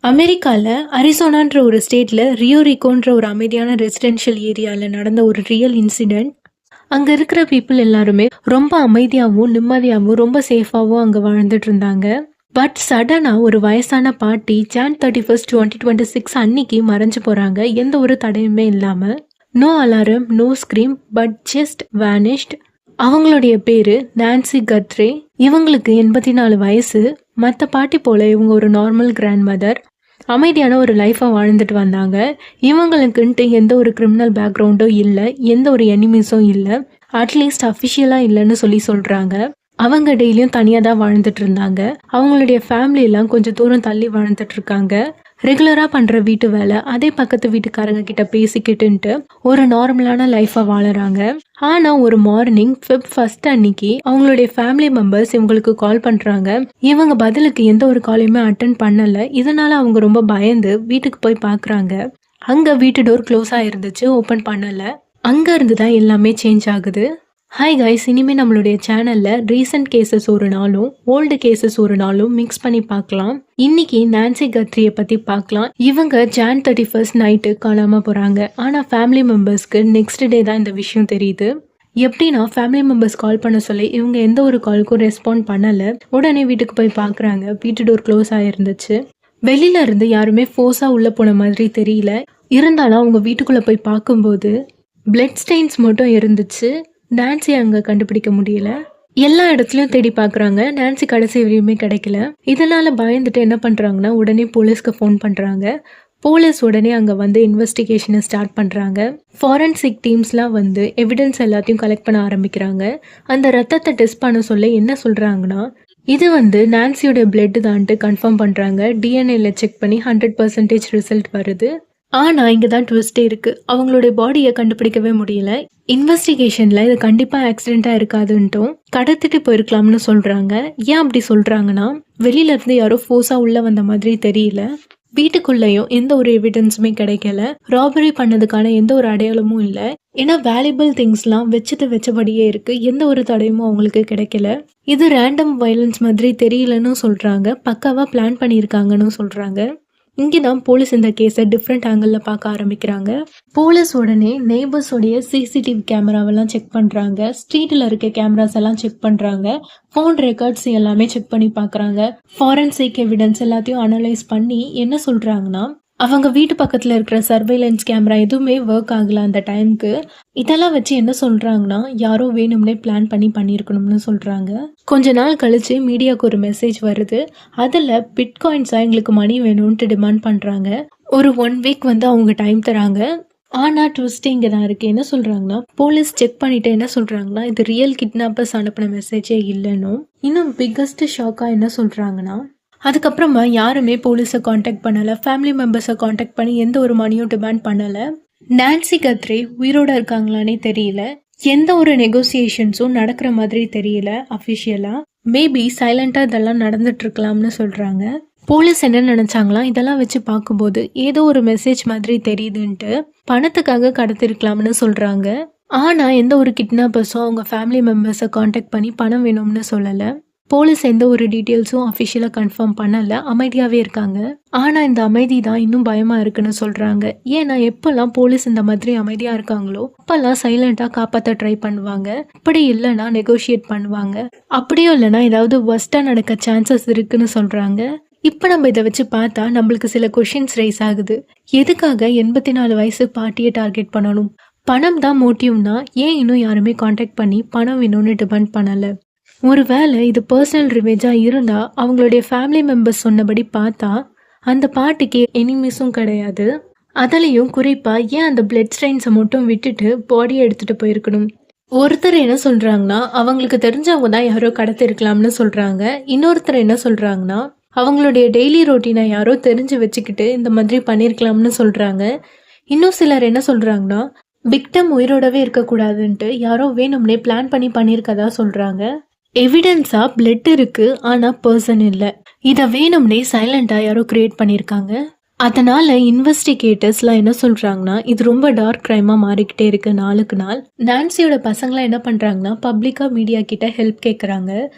அமெரிக்கால அரிசோனான்ற ஒரு ஸ்டேட்ல ரியோ ரிகோன்ற ஒரு அமைதியான ரெசிடென்ஷியல் ஏரியால நடந்த ஒரு ரியல் இன்சிடென்ட். அங்க இருக்கிற பீப்புள் எல்லாருமே ரொம்ப அமைதியாகவும் நிம்மதியாகவும் ரொம்ப சேஃபாகவும் அங்க வாழ்ந்துட்டு இருந்தாங்க. பட் சடனா ஒரு வயசான பாட்டி ஜான் 31 2026 அன்னைக்கு மறைஞ்சு போறாங்க. எந்த ஒரு தடையுமே இல்லாம. No alarm, no scream, but just vanished. அவங்களுடைய பேரு நான்சி கத்ரே. இவங்களுக்கு 84 வயசு. மற்ற பாட்டி போல இவங்க ஒரு நார்மல் கிராண்ட் மதர். அமைதியான ஒரு லைஃப்பை வாழ்ந்துட்டு வந்தாங்க. இவங்களுக்குன்ட்டு எந்த ஒரு கிரிமினல் பேக்ரவுண்டும் இல்லை, எந்த ஒரு எனிமீஸும் இல்லை, அட்லீஸ்ட் அஃபிஷியலாக இல்லைன்னு சொல்கிறாங்க. அவங்க டெய்லியும் தனியாக தான் வாழ்ந்துட்டு இருந்தாங்க. அவங்களுடைய ஃபேமிலியெல்லாம் கொஞ்சம் தூரம் தள்ளி வாழ்ந்துட்டு இருக்காங்க. ரெகுலராக பண்ணுற வீட்டு வேலை, அதே பக்கத்து வீட்டுக்காரங்க கிட்ட பேசிக்கிட்டுன்ட்டு ஒரு நார்மலான லைஃப்பை வாழறாங்க. ஆனால் ஒரு மார்னிங் Feb 1 அன்னைக்கு அவங்களுடைய ஃபேமிலி மெம்பர்ஸ் இவங்களுக்கு கால் பண்ணுறாங்க. இவங்க பதிலுக்கு எந்த ஒரு காலையுமே அட்டன் பண்ணலை. இதனால அவங்க ரொம்ப பயந்து வீட்டுக்கு போய் பார்க்குறாங்க. அங்கே வீட்டு டோர் க்ளோஸ் ஆகிருந்துச்சு, ஓப்பன் பண்ணலை. அங்கே இருந்து தான் எல்லாமே சேஞ்ச் ஆகுது. ஹாய் கைஸ், இனிமேல் நம்மளுடைய சேனலில் ரீசன்ட் கேசஸ் ஒரு நாளும் ஓல்டு கேசஸ் ஒரு நாளும் மிக்ஸ் பண்ணி பார்க்கலாம். இன்னைக்கு நான்சி கத்ரியை பற்றி பார்க்கலாம். இவங்க ஜான் 31 நைட்டு காணாமல் போகிறாங்க. ஆனால் ஃபேமிலி மெம்பர்ஸ்க்கு நெக்ஸ்ட் டே தான் இந்த விஷயம் தெரியுது. எப்படின்னா ஃபேமிலி மெம்பர்ஸ் கால் பண்ண சொல்லி இவங்க எந்த ஒரு காலுக்கும் ரெஸ்பாண்ட் பண்ணலை. உடனே வீட்டுக்கு போய் பார்க்குறாங்க. வீட்டு டோர் க்ளோஸ் ஆகிருந்துச்சு. வெளியில இருந்து யாருமே ஃபோர்ஸாக உள்ளே போன மாதிரி தெரியல. இருந்தாலும் அவங்க வீட்டுக்குள்ளே போய் பார்க்கும்போது பிளட் ஸ்டெயின்ஸ் மட்டும் இருந்துச்சு. நான்சி அங்கே கண்டுபிடிக்க முடியல. எல்லா இடத்துலையும் தேடி பார்க்குறாங்க. நான்சி கடைசி வரையுமே கிடைக்கல. இதனால பயந்துட்டு என்ன பண்ணுறாங்கன்னா உடனே போலீஸ்க்கு ஃபோன் பண்ணுறாங்க. போலீஸ் உடனே அங்கே வந்து இன்வெஸ்டிகேஷனை ஸ்டார்ட் பண்ணுறாங்க. ஃபாரன்சிக் டீம்ஸ்லாம் வந்து எவிடன்ஸ் எல்லாத்தையும் கலெக்ட் பண்ண ஆரம்பிக்கிறாங்க. அந்த ரத்தத்தை டெஸ்ட் பண்ண சொல்ல என்ன சொல்கிறாங்கன்னா, இது வந்து நான்சியோட பிளட் தான்ட்டு கன்ஃபார்ம் பண்ணுறாங்க. டிஎன்ஏல செக் பண்ணி 100% ரிசல்ட் வருது. ஆனால் இங்கே தான் ட்விஸ்டே இருக்குது. அவங்களுடைய பாடியை கண்டுபிடிக்கவே முடியல. இன்வெஸ்டிகேஷனில் இது கண்டிப்பாக ஆக்சிடெண்ட்டாக இருக்காதுன்ட்டும் கடத்திட்டு போயிருக்கலாம்னு சொல்கிறாங்க. ஏன் அப்படி சொல்கிறாங்கன்னா, வெளியிலேருந்து யாரோ ஃபோர்ஸாக உள்ளே வந்த மாதிரி தெரியல. வீட்டுக்குள்ளேயும் எந்த ஒரு எவிடன்ஸுமே கிடைக்கல. ராபரி பண்ணதுக்கான எந்த ஒரு அடையாளமும் இல்லை. ஏன்னா வேல்யூபிள் திங்ஸ்லாம் வச்சபடியே இருக்குது. எந்த ஒரு தடையுமும் அவங்களுக்கு கிடைக்கல. இது ரேண்டம் வயலன்ஸ் மாதிரி தெரியலன்னு சொல்கிறாங்க. பக்காவாக பிளான் பண்ணியிருக்காங்கன்னு சொல்கிறாங்க. இங்கே தான் போலீஸ் இந்த கேஸை டிஃப்ரெண்ட் ஆங்கிளில் பார்க்க ஆரம்பிக்கிறாங்க. போலீஸ் உடனே நெய்பர்ஸோடைய சிசிடிவி கேமராவெல்லாம் செக் பண்ணுறாங்க. ஸ்ட்ரீட்டில் இருக்க கேமராஸ் எல்லாம் செக் பண்ணுறாங்க. ஃபோன் ரெக்கார்ட்ஸ் எல்லாமே செக் பண்ணி பார்க்குறாங்க. ஃபாரன்சிக் எவிடன்ஸ் எல்லாத்தையும் அனலைஸ் பண்ணி என்ன சொல்கிறாங்கன்னா, அவங்க வீட்டு பக்கத்தில் இருக்கிற சர்வைலன்ஸ் கேமரா எதுவுமே ஒர்க் ஆகல அந்த டைமுக்கு. இதெல்லாம் வச்சு என்ன சொல்கிறாங்கன்னா, யாரோ வேணும்னே பிளான் பண்ணி பண்ணியிருக்கணும்னு சொல்கிறாங்க. கொஞ்ச நாள் கழிச்சு மீடியாவுக்கு ஒரு மெசேஜ் வருது. அதில் பிட்காயின்ஸாக எங்களுக்கு மணி வேணும்ன்ட்டு டிமாண்ட் பண்ணுறாங்க. ஒரு 1 வீக் வந்து அவங்க டைம் தராங்க. ஆனால் ட்விஸ்ட் இங்கே தான் இருக்குது. என்ன சொல்கிறாங்கன்னா, போலீஸ் செக் பண்ணிவிட்டு என்ன சொல்கிறாங்கன்னா, இது ரியல் கிட்னாப்பர்ஸ் அனுப்பின மெசேஜே இல்லைன்னும். இன்னும் பிக்கஸ்ட் ஷாக்காக என்ன சொல்கிறாங்கன்னா, அதுக்கப்புறமா யாருமே போலீஸை காண்டாக்ட் பண்ணலை. ஃபேமிலி மெம்பர்ஸை காண்டாக்ட் பண்ணி எந்த ஒரு மணியும் டிமாண்ட் பண்ணலை. நான்சி கத்ரே உயிரோடு இருக்காங்களானே தெரியல. எந்த ஒரு நெகோசியேஷன்ஸும் நடக்கிற மாதிரி தெரியல அஃபிஷியலாக. மேபி சைலண்டாக இதெல்லாம் நடந்துட்டு இருக்கலாம்னு சொல்கிறாங்க. போலீஸ் என்ன நினச்சாங்களாம், இதெல்லாம் வச்சு பார்க்கும்போது ஏதோ ஒரு மெசேஜ் மாதிரி தெரியுதுன்ட்டு பணத்துக்காக கடத்திருக்கலாம்னு சொல்கிறாங்க. ஆனால் எந்த ஒரு கிட்னாப்பர்ஸும் அவங்க ஃபேமிலி மெம்பர்ஸை காண்டாக்ட் பண்ணி பணம் வேணும்னு சொல்லலை. போலீஸ் எந்த ஒரு டீட்டெயில்ஸும் அஃபிஷியலாக கன்ஃபார்ம் பண்ணலை. அமைதியாகவே இருக்காங்க. ஆனால் இந்த அமைதி தான் இன்னும் பயமாக இருக்குன்னு சொல்கிறாங்க. ஏன்னா எப்போல்லாம் போலீஸ் இந்த மாதிரி அமைதியாக இருக்காங்களோ அப்போல்லாம் சைலண்ட்டாக காப்பாற்ற ட்ரை பண்ணுவாங்க. அப்படி இல்லைன்னா நெகோஷியேட் பண்ணுவாங்க. அப்படியும் இல்லைன்னா ஏதாவது ஒர்ஸ்ட்டாக நடக்க சான்சஸ் இருக்குன்னு சொல்கிறாங்க. இப்போ நம்ம இதை வச்சு பார்த்தா நம்மளுக்கு சில கொஷின்ஸ் ரைஸ் ஆகுது. எதுக்காக 84 வயசு பாட்டியை டார்கெட் பண்ணணும்? பணம் தான் மோட்டிவ்னா ஏன் இன்னும் யாருமே காண்டாக்ட் பண்ணி பணம் வேணும்னு டிமாண்ட் பண்ணலை? ஒருவேளை இது பர்சனல் ரிவேஜாக இருந்தால் அவங்களுடைய ஃபேமிலி மெம்பர்ஸ் சொன்னபடி பார்த்தா அந்த பாட்டிக்கு எனிமீஸும் கிடையாது. அதுலேயும் குறிப்பாக ஏன் அந்த பிளட் ஸ்ட்ரெயின்ஸை மட்டும் விட்டுட்டு பாடியை எடுத்துகிட்டு போயிருக்கணும்? ஒருத்தர் என்ன சொல்கிறாங்கன்னா, அவங்களுக்கு தெரிஞ்சவங்க தான் யாரோ கடத்திருக்கலாம்னு சொல்கிறாங்க. இன்னொருத்தர் என்ன சொல்கிறாங்கன்னா, அவங்களுடைய டெய்லி ரொட்டீனை யாரோ தெரிஞ்சு வச்சுக்கிட்டு இந்த மாதிரி பண்ணியிருக்கலாம்னு சொல்கிறாங்க. இன்னும் சிலர் என்ன சொல்கிறாங்கன்னா, விக்டம் உயிரோடவே இருக்கக்கூடாதுன்ட்டு யாரோ வேணும்னே பிளான் பண்ணி பண்ணியிருக்கதா சொல்கிறாங்க. எவிடன்ஸாக பிளட் இருக்குது, ஆனால் பர்சன் இல்லை. இதை வேணும்னே சைலண்டாக யாரோ கிரியேட் பண்ணியிருக்காங்க. அதனால் இன்வெஸ்டிகேட்டர்ஸ்லாம் என்ன சொல்கிறாங்கன்னா, இது ரொம்ப டார்க் க்ரைமாக மாறிக்கிட்டே இருக்குது நாளுக்கு நாள். நான்சியோட பசங்களாம் என்ன பண்ணுறாங்கன்னா, பப்ளிக்காக மீடியா கிட்ட ஹெல்ப் கேட்குறாங்க.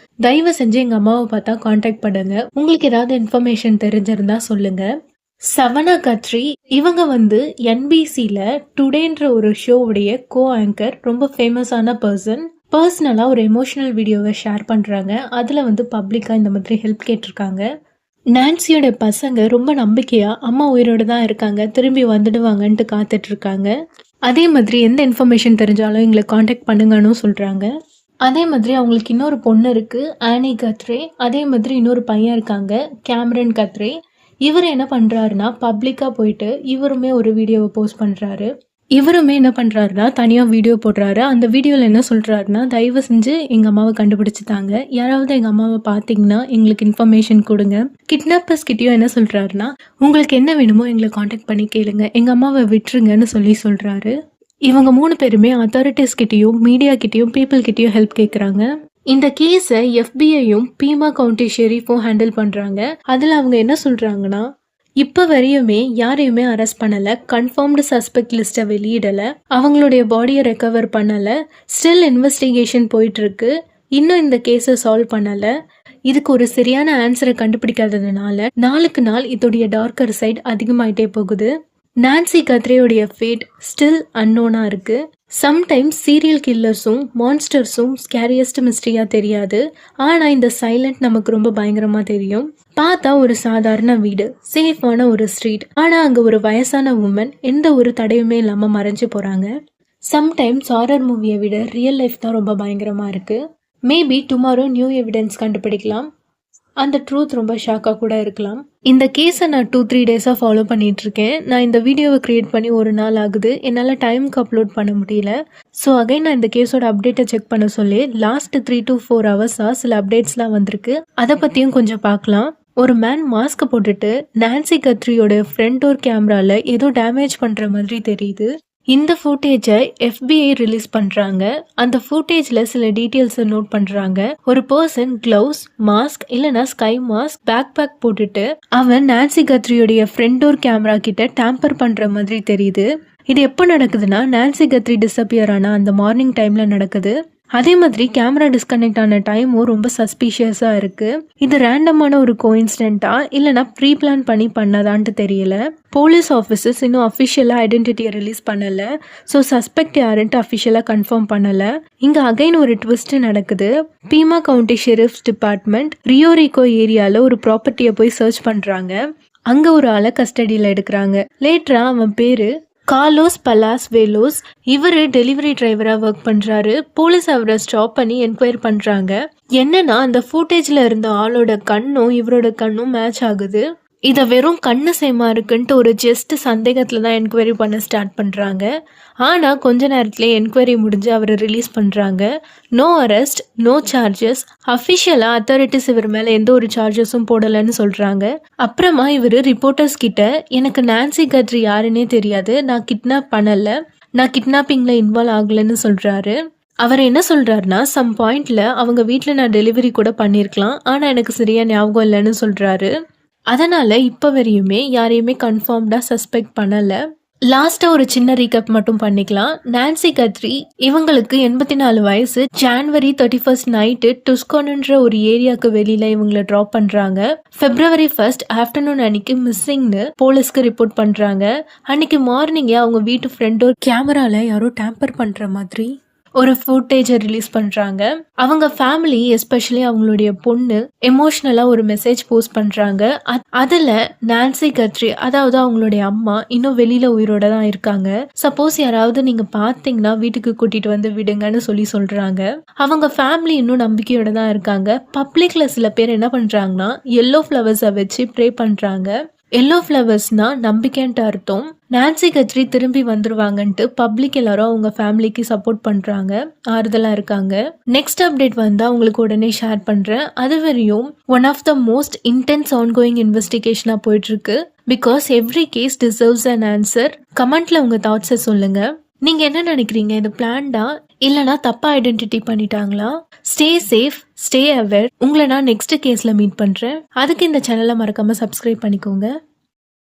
தயவு செஞ்சு எங்கள் அம்மாவை பார்த்தா காண்டாக்ட் பண்ணுங்க. உங்களுக்கு ஏதாவது இன்ஃபர்மேஷன் தெரிஞ்சிருந்தா சொல்லுங்கள். சவனா கத்ரி இவங்க வந்து NBCல டுடேன்ற ஒரு ஷோவுடைய ஆங்கர், ரொம்ப ஃபேமஸான பர்சனலாக ஒரு எமோஷனல் வீடியோவை ஷேர் பண்ணுறாங்க. அதில் வந்து பப்ளிக்காக இந்த மாதிரி ஹெல்ப் கேட்டிருக்காங்க. நான்சியோட பசங்க ரொம்ப நம்பிக்கையாக அம்மா உயிரோடு தான் இருக்காங்க, திரும்பி வந்துடுவாங்கன்ட்டு காத்துட்ருக்காங்க. அதே மாதிரி எந்த இன்ஃபர்மேஷன் தெரிஞ்சாலும் எங்களை காண்டாக்ட் பண்ணுங்கன்னு சொல்கிறாங்க. அதே மாதிரி அவங்களுக்கு இன்னொரு பொண்ணு இருக்குது, ஆனி கத்ரே. அதே மாதிரி இன்னொரு பையன் இருக்காங்க, கேமரன் கத்ரே. இவர் என்ன பண்ணுறாருன்னா பப்ளிக்காக போயிட்டு இவருமே ஒரு வீடியோவை போஸ்ட் பண்ணுறாரு. இவருமே என்ன பண்ணுறாருன்னா தனியாக வீடியோ போடுறாரு. அந்த வீடியோவில் என்ன சொல்கிறாருன்னா, தயவு செஞ்சு எங்கள் அம்மாவை கண்டுபிடிச்சிட்டாங்க, யாராவது எங்கள் அம்மாவை பார்த்தீங்கன்னா எங்களுக்கு இன்ஃபர்மேஷன் கொடுங்க. கிட்னாப்பர்ஸ் கிட்டேயும் என்ன சொல்கிறாருன்னா, உங்களுக்கு என்ன வேணுமோ எங்களை காண்டாக்ட் பண்ணி கேளுங்க, எங்கள் அம்மாவை விட்டுருங்கன்னு சொல்கிறாரு. இவங்க 3 பேருமே அத்தாரிட்டிஸ் கிட்டேயும் மீடியா கிட்டேயும் பீப்புள் கிட்டேயும் ஹெல்ப் கேட்குறாங்க. இந்த கேஸை FBIயும் பீமா கவுண்டி ஷெரீஃபும் ஹேண்டில் பண்ணுறாங்க. அதில் அவங்க என்ன சொல்கிறாங்கன்னா, இப்போ வரையுமே யாரையுமே அரெஸ்ட் பண்ணலை, கன்ஃபார்ம்டு சஸ்பெக்ட் லிஸ்ட்டை வெளியிடலை, அவங்களுடைய பாடியை ரெக்கவர் பண்ணலை, ஸ்டில் இன்வெஸ்டிகேஷன் போயிட்டுருக்கு, இன்னும் இந்த கேஸை சால்வ் பண்ணலை. இதுக்கு ஒரு சரியான ஆன்சரை கண்டுபிடிக்காததுனால நாளுக்கு நாள் இதோடைய டார்க்கர் சைட் அதிகமாயிட்டே போகுது. நான்சி கத்ரேயோடைய ஃபேட் ஸ்டில் அன்னோனாக இருக்குது. சம்டைம்ஸ் சீரியல் கில்லர்ஸும் மான்ஸ்டர்ஸும் ஸ்கேரியஸ்ட் மிஸ்ட்ரியாக தெரியாது, ஆனால் இந்த சைலண்ட் நமக்கு ரொம்ப பயங்கரமாக தெரியும். பார்த்தா ஒரு சாதாரண வீடு, சேஃபான ஒரு ஸ்ட்ரீட், ஆனால் அங்கே ஒரு வயசான உமன் எந்த ஒரு தடையுமே இல்லாமல் மறைஞ்சு போகிறாங்க. சம்டைம்ஸ் ஹாரர் மூவியை விட ரியல் லைஃப் தான் ரொம்ப பயங்கரமாக இருக்குது. மேபி டுமாரோ நியூ எவிடன்ஸ் கண்டுபிடிக்கலாம், அந்த ட்ரூத் ரொம்ப ஷாக்காக கூட இருக்கலாம். இந்த கேஸை நான் 2-3 டேஸாக ஃபாலோ பண்ணிகிட்ருக்கேன். நான் இந்த வீடியோவை க்ரியேட் பண்ணி ஒரு நாள் ஆகுது, என்னால் டைமுக்கு அப்லோட் பண்ண முடியல. ஸோ அகைன் நான் இந்த கேஸோட அப்டேட்டை செக் பண்ண சொல்லி லாஸ்ட் 3 to 4 ஹவர்ஸாக சில அப்டேட்ஸ்லாம் வந்திருக்கு, அதை பற்றியும் கொஞ்சம் பார்க்கலாம். ஒரு மேன் மாஸ்க் போட்டுட்டு நான்சி கத்ரியோட ஃப்ரண்ட் டோர் கேமராவில் ஏதோ டேமேஜ் பண்ணுற மாதிரி தெரியுது. இந்த ஃபுட்டேஜை FBI ரிலீஸ் பண்ணுறாங்க. அந்த ஃபுட்டேஜில் சில டீட்டெயில்ஸை நோட் பண்ணுறாங்க. ஒரு பர்சன் க்ளவுஸ், மாஸ்க் இல்லைனா ஸ்கை மாஸ்க், பேக் போட்டுட்டு அவன் நான்சி கத்ரியோடைய ஃப்ரண்ட் டோர் கேமரா கிட்ட டேம்பர் பண்ணுற மாதிரி தெரியுது. இது எப்போ நடக்குதுன்னா, நான்சி கத்ரி டிஸப்பியர் ஆனால் அந்த மார்னிங் டைமில் நடக்குது. அதே மாதிரி கேமரா டிஸ்கனெக்ட் ஆன டைமும் ரொம்ப சஸ்பீஷியஸாக இருக்குது. இது ரேண்டமான ஒரு கோயின்சிடென்ட்டா இல்லைனா ப்ரீ பிளான் பண்ணி பண்ணதான்ட்டு தெரியல. போலீஸ் ஆஃபீஸர்ஸ் இன்னும் அஃபிஷியலாக ஐடென்டிட்டியை ரிலீஸ் பண்ணலை. ஸோ சஸ்பெக்ட் யாருன்ட்டு அஃபிஷியலாக கன்ஃபார்ம் பண்ணலை. இங்கே அகைன் ஒரு ட்விஸ்ட் நடக்குது. பீமா கவுண்டி ஷெரீஃப்ஸ் டிபார்ட்மெண்ட் ரியோரிகோ ஏரியாவில் ஒரு ப்ராப்பர்ட்டியை போய் சர்ச் பண்ணுறாங்க. அங்கே ஒரு ஆளை கஸ்டடியில் எடுக்கிறாங்க. லேட்டராக அவன் பேர் கார்லோஸ் பலாஸ் வேலோஸ். இவர் டெலிவரி டிரைவராக ஒர்க் பண்ணுறாரு. போலீஸ் அவரை ஸ்டாப் பண்ணி என்கொயரி பண்ணுறாங்க. என்னன்னா, அந்த ஃபுட்டேஜில் இருந்த ஆளோட கண்ணும் இவரோட கண்ணும் மேட்ச் ஆகுது. இதை வெறும் கண்ணு சேமா இருக்குன்ட்டு ஒரு ஜஸ்ட் சந்தேகத்தில் தான் என்கொயரி பண்ண ஸ்டார்ட் பண்ணுறாங்க. ஆனால் கொஞ்ச நேரத்துலேயே என்கொயரி முடிஞ்சு அவரை ரிலீஸ் பண்ணுறாங்க. No arrest, no charges. அஃபிஷியலாக அத்தாரிட்டிஸ் இவர் மேலே எந்த ஒரு சார்ஜஸும் போடலைன்னு சொல்கிறாங்க. அப்புறமா இவர் ரிப்போர்ட்டர்ஸ் கிட்ட, எனக்கு நான்சி கத்ரி யாருன்னே தெரியாது, நான் கிட்னாப் பண்ணலை, நான் கிட்னாப்பிங்கில் இன்வால்வ் ஆகலைன்னு சொல்கிறாரு. அவர் என்ன சொல்கிறாருன்னா, சம் பாயிண்டில் அவங்க வீட்டில் நான் டெலிவரி கூட பண்ணியிருக்கலாம், ஆனால் எனக்கு சரியாக ஞாபகம் இல்லைன்னு சொல்கிறாரு. அதனால் இப்போ வரையுமே யாரையுமே கன்ஃபார்ம்டாக சஸ்பெக்ட் பண்ணலை. லாஸ்ட்டாக ஒரு சின்ன ரீகப் மட்டும் பண்ணிக்கலாம். நான்சி கத்ரி இவங்களுக்கு 84 வயசு. ஜான்வரி 31 நைட்டு டுஸ்கான்ன்ற ஒரு ஏரியாவுக்கு வெளியில் இவங்களை ட்ராப் பண்ணுறாங்க. February 1 ஆஃப்டர்நூன் அன்னைக்கு மிஸ்ஸிங்னு போலீஸ்க்கு ரிப்போர்ட் பண்ணுறாங்க. அன்னைக்கு மார்னிங்கே அவங்க வீட்டு ஃப்ரண்ட் ஒரு கேமராவில் யாரோ டேம்பர் பண்ணுற மாதிரி ஒரு ஃபுட்டேஜை ரிலீஸ் பண்ணுறாங்க. அவங்க ஃபேமிலி, எஸ்பெஷலி அவங்களுடைய பொண்ணு எமோஷ்னலாக ஒரு மெசேஜ் போஸ்ட் பண்ணுறாங்க. அதில் நான்சி கத்ரி, அதாவது அவங்களுடைய அம்மா, இன்னும் வெளியில் உயிரோட தான் இருக்காங்க. சப்போஸ் யாராவது நீங்கள் பார்த்தீங்கன்னா வீட்டுக்கு கூட்டிகிட்டு வந்து விடுங்கன்னு சொல்கிறாங்க. அவங்க ஃபேமிலி இன்னும் நம்பிக்கையோட தான் இருக்காங்க. பப்ளிக்கில் சில பேர் என்ன பண்ணுறாங்கன்னா, எல்லோ ஃப்ளவர்ஸை வச்சு ப்ரே பண்ணுறாங்க. எல்லோ ஃப்ளவர்ஸ்னா நம்பிக்கைன்ட்டு அர்த்தம். நான்சி கத்ரி திரும்பி வந்துருவாங்கன்ட்டு பப்ளிக் எல்லாரும் அவங்க ஃபேமிலிக்கு சப்போர்ட் பண்ணுறாங்க, ஆறுதலாக இருக்காங்க. நெக்ஸ்ட் அப்டேட் வந்தால் உங்களுக்கு உடனே ஷேர் பண்ணுறேன். அது வரையும் one of the most intense ongoing இன்வெஸ்டிகேஷனாக போயிட்டுருக்கு. Because every case deserves an answer. கமெண்ட்டில் உங்கள் தாட்ஸை சொல்லுங்கள். நீங்கள் என்ன நினைக்கிறீங்க? இது பிளான்டா இல்லைனா தப்பாக ஐடென்டிட்டி பண்ணிட்டாங்களா? Stay safe, stay aware. உங்களை நான் நெக்ஸ்ட் கேஸில் மீட் பண்ணுறேன். அதுக்கு இந்த சேனலை மறக்காமல் சப்ஸ்கிரைப் பண்ணிக்கோங்க.